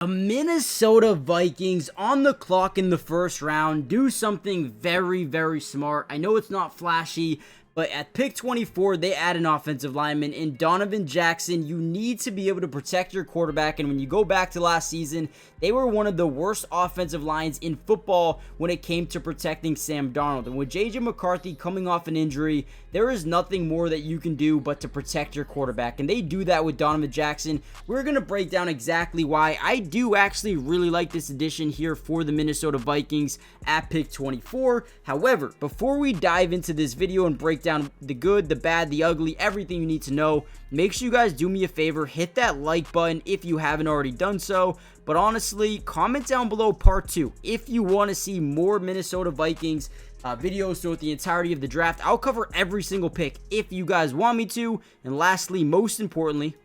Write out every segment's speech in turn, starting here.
The Minnesota Vikings on the clock in the first round do something very, very smart. I know it's not flashy, but at pick 24, they add an offensive lineman in Donovan Jackson. You need to be able to protect your quarterback, and when you go back to last season, they were one of the worst offensive lines in football when it came to protecting Sam Darnold. And with J.J. McCarthy coming off an injury, there is nothing more that you can do but to protect your quarterback, and they do that with Donovan Jackson. We're going to break down exactly why. I do actually really like this addition here for the Minnesota Vikings at pick 24. However, before we dive into this video and break down the good, the bad, the ugly, everything you need to know, make sure you guys do me a favor, hit that like button if you haven't already done so. But honestly, comment down below part 2 if you want to see more Minnesota Vikings videos throughout the entirety of the draft. I'll cover every single pick if you guys want me to. And lastly, most importantly,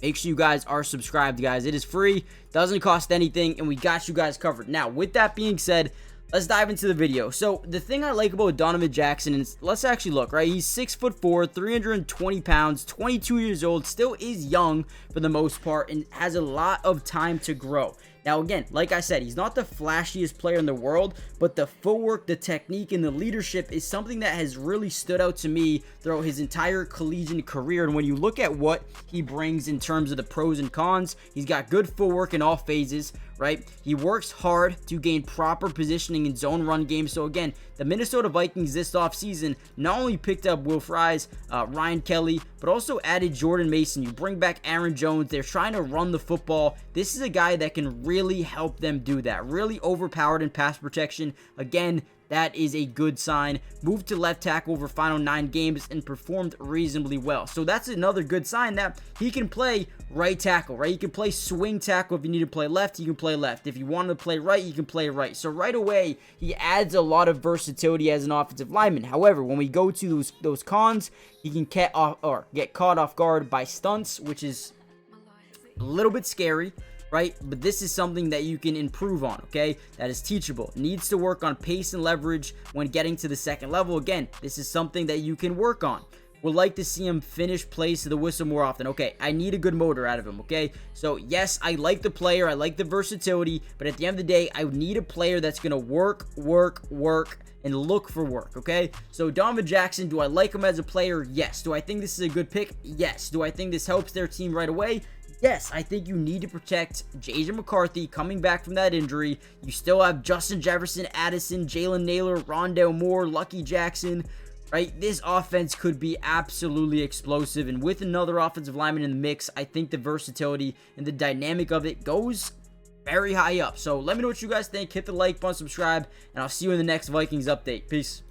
make sure you guys are subscribed, guys. It is free, doesn't cost anything, and we got you guys covered. Now, with that being said, let's dive into the video. So the thing I like about Donovan Jackson is, let's actually look, right? He's 6'4", 320 pounds, 22 years old, still is young for the most part, and has a lot of time to grow. Now, again, like I said, he's not the flashiest player in the world, but the footwork, the technique, and the leadership is something that has really stood out to me throughout his entire collegiate career. And when you look at what he brings in terms of the pros and cons, he's got good footwork in all phases, right? He works hard to gain proper positioning in zone run games. So again, the Minnesota Vikings this offseason not only picked up Will Fries, Ryan Kelly, but also added Jordan Mason. You bring back Aaron Jones. They're trying to run the football. This is a guy that can really help them do that. Really overpowered in pass protection. Again, that is a good sign. Moved to left tackle over final 9 games and performed reasonably well. So that's another good sign that he can play right tackle, right? He can play swing tackle if you need to play left, he can play left. If you want to play right, you can play right. So right away, he adds a lot of versatility as an offensive lineman. However, when we go to those cons, he can get caught off guard by stunts, which is a little bit scary, right? But this is something that you can improve on, okay? That is teachable. Needs to work on pace and leverage when getting to the second level. Again, this is something that you can work on. Would like to see him finish plays to the whistle more often. Okay, I need a good motor out of him, okay? So, yes, I like the player. I like the versatility. But at the end of the day, I need a player that's going to work, and look for work, okay? So, Donovan Jackson, do I like him as a player? Yes. Do I think this is a good pick? Yes. Do I think this helps their team right away? Yes, I think you need to protect J.J. McCarthy coming back from that injury. You still have Justin Jefferson, Addison, Jalen Naylor, Rondale Moore, Lucky Jackson, right? This offense could be absolutely explosive, and with another offensive lineman in the mix, I think the versatility and the dynamic of it goes very high up. So let me know what you guys think. Hit the like button, subscribe, and I'll see you in the next Vikings update. Peace.